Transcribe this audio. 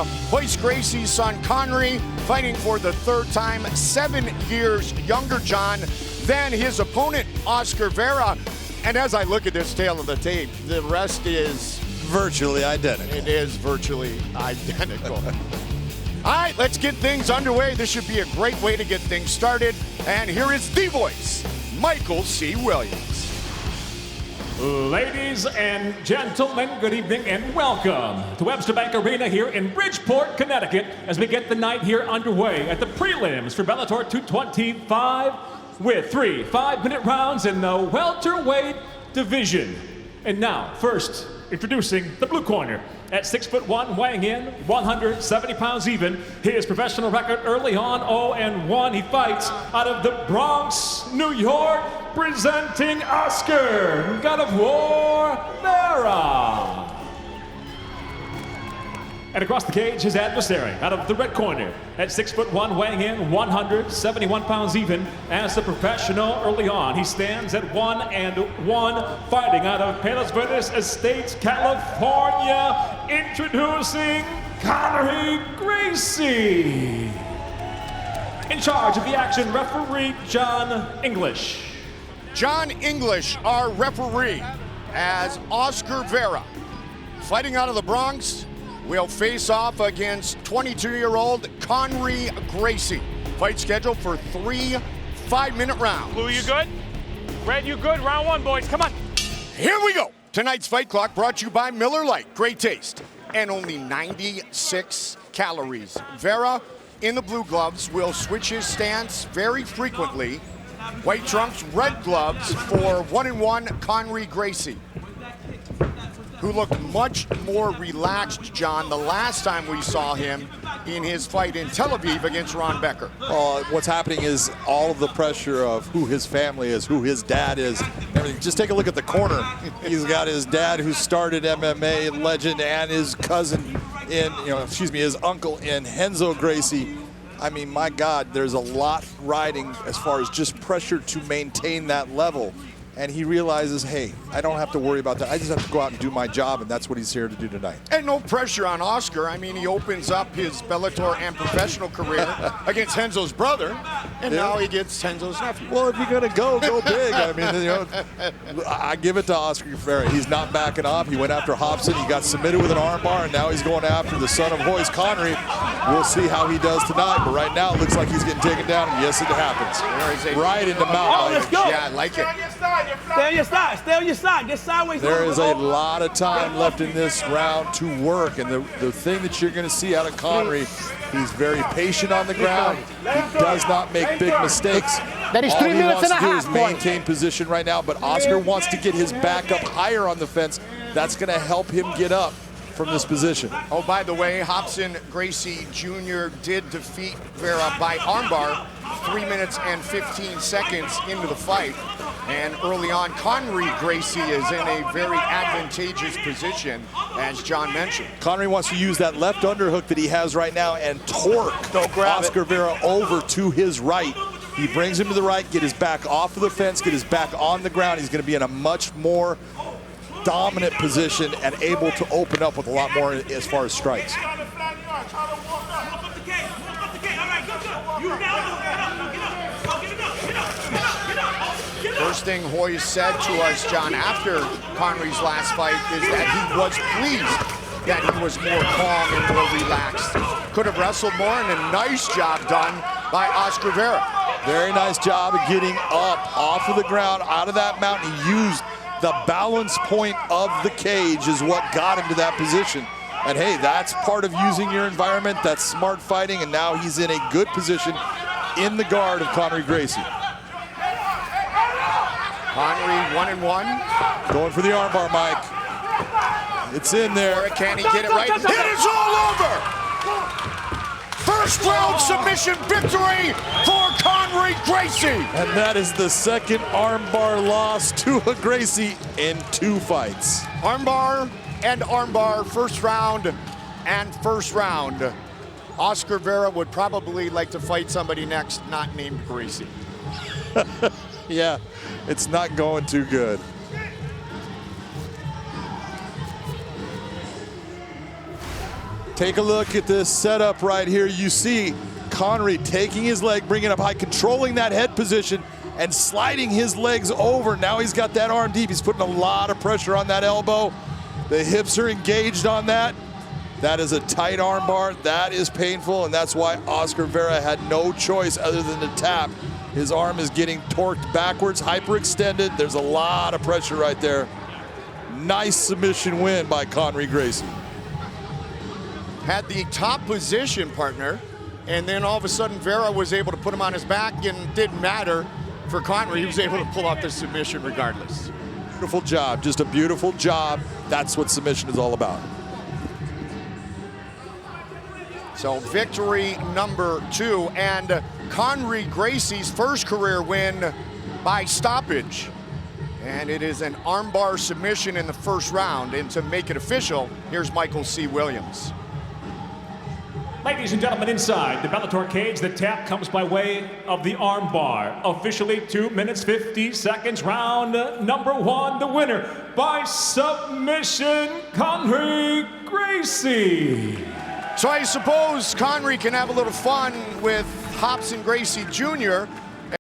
Khonry Gracie's son, Khonry, fighting for the third time, 7 years younger, John, than his opponent, Oscar Vera. And as I look at this tale of the tape, the rest is virtually identical. It is virtually identical. All right, let's get things underway. This should be a great way to get things started. And here is the voice, Michael C. Williams. Ladies and gentlemen, good evening and welcome to Webster Bank Arena here in Bridgeport, Connecticut, as we get the night here underway at the prelims for Bellator 225 with 3 5-minute rounds in the welterweight division. And now, first, introducing the blue corner. At 6'1", weighing in 170 pounds even. His professional record early on, 0-1. He fights out of the Bronx, New York, presenting Oscar God of War Vera. And across the cage, his adversary out of the red corner at 6'1", weighing in 171 pounds even. As a professional early on, he stands at 1-1, fighting out of Palos Verdes Estates, California. Introducing Khonry Gracie. In charge of the action, referee John English. John English, our referee, as Oscar Vera, fighting out of the Bronx, will face off against 22-year-old Khonry Gracie. Fight scheduled for 3 5-minute rounds. Blue, you good? Red, you good? Round one, boys, come on. Here we go. Tonight's Fight Clock brought to you by Miller Lite. Great taste and only 96 calories. Vera, in the blue gloves, will switch his stance very frequently. White trunks, red gloves for 1-1 Khonry Gracie, who looked much more relaxed, John, the last time we saw him in his fight in Tel Aviv against Ron Becker. What's happening is all of the pressure of who his family is, who his dad is, everything. Just take a look at the corner. He's got his dad who started MMA legend and his cousin in, his uncle in Renzo Gracie. I mean, my God, there's a lot riding as far as just pressure to maintain that level. And he realizes, hey, I don't have to worry about that. I just have to go out and do my job, and that's what he's here to do tonight. And no pressure on Oscar. I mean, he opens up his Bellator and professional career against Renzo's brother, and now he gets Renzo's nephew. Well, if you're going to go big. I mean, I give it to Oscar Vera. He's not backing off. He went after Hobson. He got submitted with an armbar, and now he's going after the son of Royce, Khonry. We'll see how he does tonight, but right now it looks like he's getting taken down, and yes, it happens. Right in the mouth. Oh, let's go. Yeah, I like it. Stay on your side. Stay on your side. Get sideways. There is a lot of time left in this round to work, and the thing that you're going to see out of Khonry, he's very patient on the ground. He does not make big mistakes. That is 3 minutes and a half. All he wants to do is maintain position right now, but Oscar wants to get his back up higher on the fence. That's going to help him get up from this position. Oh, by the way, Hobson Gracie Jr. did defeat Vera by armbar 3 minutes and 15 seconds into the fight. And early on, Khonry Gracie is in a very advantageous position, as John mentioned. Khonry wants to use that left underhook that he has right now and torque Oscar Vera over to his right. He brings him to the right, get his back off of the fence, get his back on the ground. He's going to be in a much more dominant position and able to open up with a lot more as far as strikes. First thing Hoy said to us, John, after Khonry's last fight is that he was pleased that he was more calm and more relaxed. Could have wrestled more, and a nice job done by Oscar Vera. Very nice job of getting up off of the ground, out of that mountain. He used the balance point of the cage is what got him to that position. And hey, that's part of using your environment. That's smart fighting, and now he's in a good position in the guard of Khonry Gracie. Khonry 1-1. Going for the armbar, Mike. It's in there. Or can he get it right? It is all over! First round submission victory for Khonry Gracie. And that is the second armbar loss to a Gracie in 2 fights. Armbar and armbar, first round and first round. Oscar Vera would probably like to fight somebody next not named Gracie. Yeah, it's not going too good. Take a look at this setup right here. You see Khonry taking his leg, bringing it up high, controlling that head position, and sliding his legs over. Now he's got that arm deep. He's putting a lot of pressure on that elbow. The hips are engaged on that. That is a tight arm bar. That is painful, and that's why Oscar Vera had no choice other than to tap. His arm is getting torqued backwards, hyperextended. There's a lot of pressure right there. Nice submission win by Khonry Gracie. Had the top position, partner, and then all of a sudden Vera was able to put him on his back, and it didn't matter for Khonry. He was able to pull off the submission regardless. Beautiful job, just a beautiful job. That's what submission is all about. So victory number 2, and Khonry Gracie's first career win by stoppage. And it is an armbar submission in the first round. And to make it official, here's Michael C. Williams. Ladies and gentlemen, inside the Bellator cage, the tap comes by way of the armbar. Officially 2 minutes, 50 seconds, round number 1. The winner by submission, Khonry Gracie. So I suppose Khonry can have a little fun with Hobson Gracie Jr.